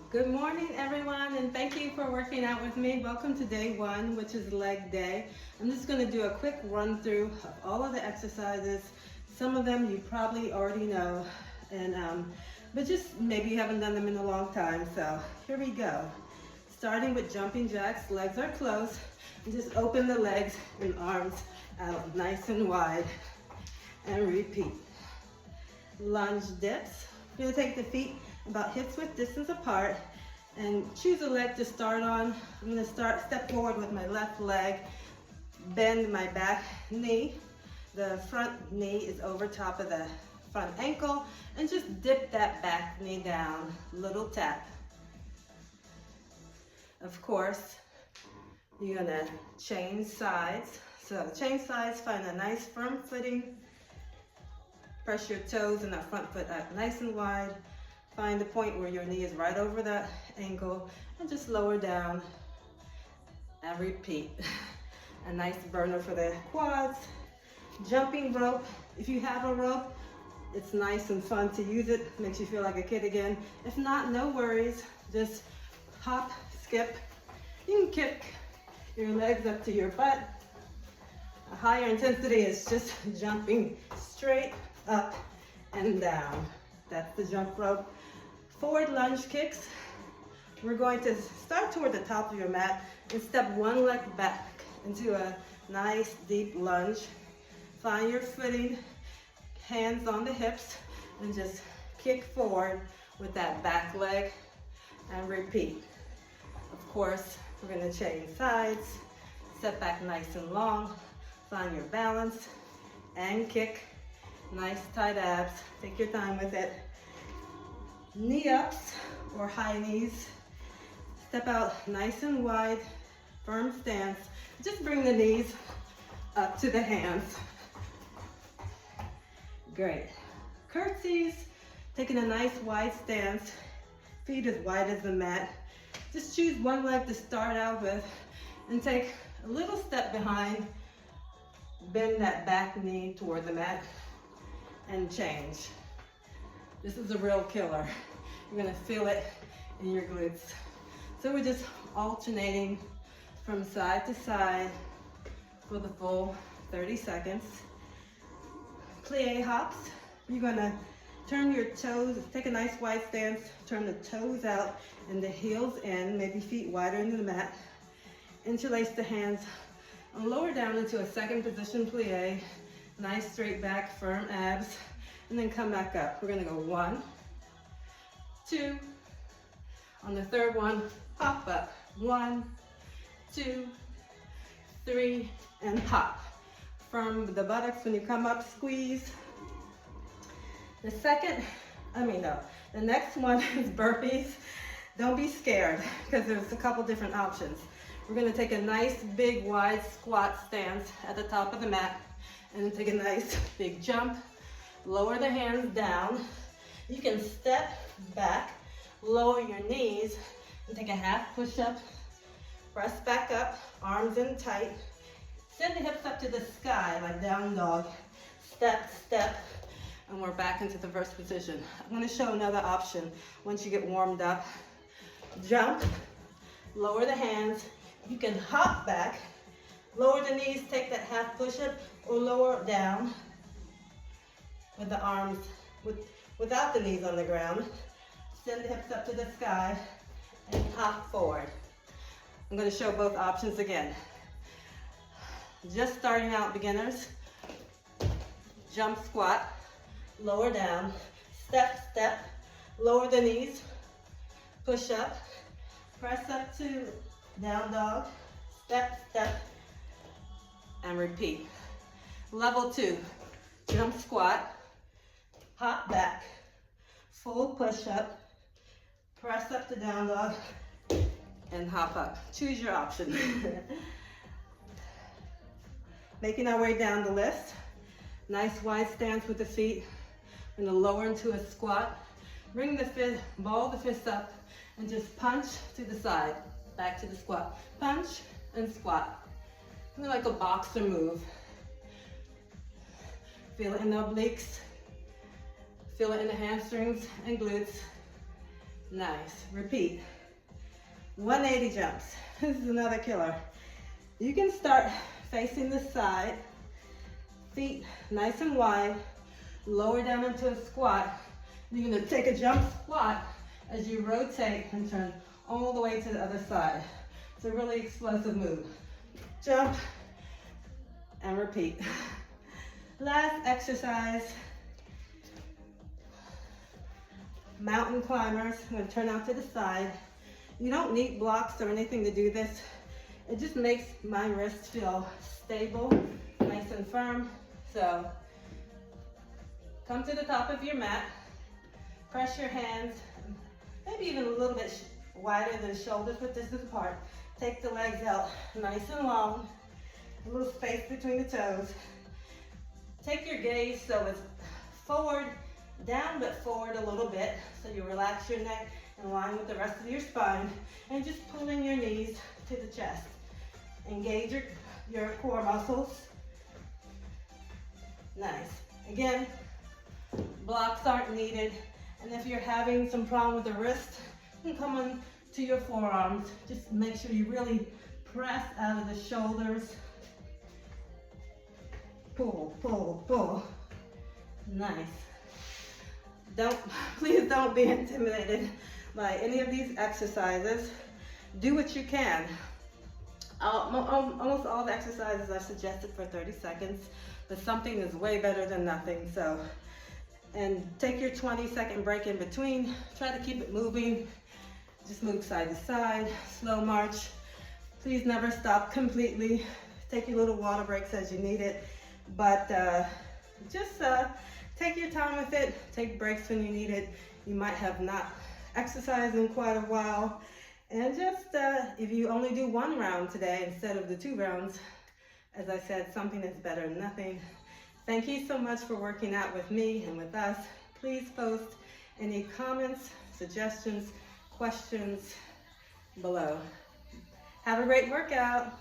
Good morning, everyone, and thank you for working out with me. Welcome to day one, which is leg day. I'm just going to do a quick run through of all of the exercises. Some of them you probably already know, but just maybe you haven't done them in a long time. So here we go. Starting with jumping jacks, legs are closed, and just open the legs and arms out nice and wide, and repeat. Lunge dips. You're going to take the feet about hips width distance apart and choose a leg to start on. I'm going to step forward with my left leg, bend my back knee. The front knee is over top of the front ankle, and just dip that back knee down, little tap. Of course, you're going to change sides. So change sides, find a nice firm footing. Press your toes and that front foot up nice and wide. Find the point where your knee is right over that ankle and just lower down and repeat. A nice burner for the quads. Jumping rope. If you have a rope, it's nice and fun to use it. Makes you feel like a kid again. If not, no worries. Just hop, skip. You can kick your legs up to your butt. A higher intensity is just jumping straight up and down. That's the jump rope. Forward lunge kicks. We're going to start toward the top of your mat and step one leg back into a nice deep lunge. Find your footing, hands on the hips, and just kick forward with that back leg and repeat. Of course, we're going to change sides, step back nice and long, find your balance, and kick. Nice tight abs. Take your time with it. Knee ups or high knees. Step out nice and wide, firm stance. Just bring the knees up to the hands. Great. Curtsies. Taking a nice wide stance. Feet as wide as the mat. Just choose one leg to start out with and take a little step behind. Bend that back knee toward the mat and change. This is a real killer. You're gonna feel it in your glutes. So we're just alternating from side to side for the full 30 seconds. Plie hops. You're gonna turn your toes, take a nice wide stance, turn the toes out and the heels in, maybe feet wider into the mat. Interlace the hands and lower down into a second position plie. Nice straight back, firm abs, and then come back up. We're gonna go 1, 2. On the third one, hop up. 1, 2, 3, and hop. From the buttocks when you come up, squeeze. The next one is burpees. Don't be scared, because there's a couple different options. We're gonna take a nice, big, wide squat stance at the top of the mat, and then take a nice, big jump. Lower the hands down. You can step back, lower your knees, and take a half push-up. Press back up, arms in tight. Send the hips up to the sky like down dog. Step, step, and we're back into the first position. I'm gonna show another option once you get warmed up. Jump, lower the hands. You can hop back, lower the knees, take that half push-up, or lower down with the arms, without the knees on the ground. Send the hips up to the sky and hop forward. I'm going to show both options again. Just starting out beginners. Jump squat, lower down, step, step, lower the knees, push up, press up to down dog, step, step, and repeat. Level 2, jump squat, hop back, full push up, press up to down dog, and hop up. Choose your option. Making our way down the list. Nice wide stance with the feet. We're gonna lower into a squat. Bring the fist, ball the fist up, and just punch to the side. Back to the squat. Punch and squat. Like a boxer move. Feel it in the obliques. Feel it in the hamstrings and glutes. Nice. Repeat. 180 jumps. This is another killer. You can start facing the side, feet nice and wide, lower down into a squat. You're gonna take a jump squat as you rotate and turn all the way to the other side. It's a really explosive move. Jump and repeat. Last exercise, mountain climbers. I'm gonna turn out to the side. You don't need blocks or anything to do this. It just makes my wrist feel stable, nice and firm. So come to the top of your mat, press your hands, maybe even a little bit wider than shoulders width distance apart. Take the legs out nice and long, a little space between the toes. Take your gaze so it's forward, down but forward a little bit, so you relax your neck in line with the rest of your spine, and just pulling your knees to the chest. Engage your core muscles. Nice. Again, blocks aren't needed, and if you're having some problem with the wrist, you can come on to your forearms. Just make sure you really press out of the shoulders. Pull, pull, pull. Nice. Please don't be intimidated by any of these exercises. Do what you can. Almost all the exercises are suggested for 30 seconds, but something is way better than nothing. So, and take your 20-second break in between. Try to keep it moving. Just move side to side, slow march. Please never stop completely. Take your little water breaks as you need it, but just take your time with it. Take breaks when you need it. You might have not exercised in quite a while. And just, if you only do one round today instead of the 2 rounds, as I said, something is better than nothing. Thank you so much for working out with me and with us. Please post any comments, suggestions, questions below. Have a great workout.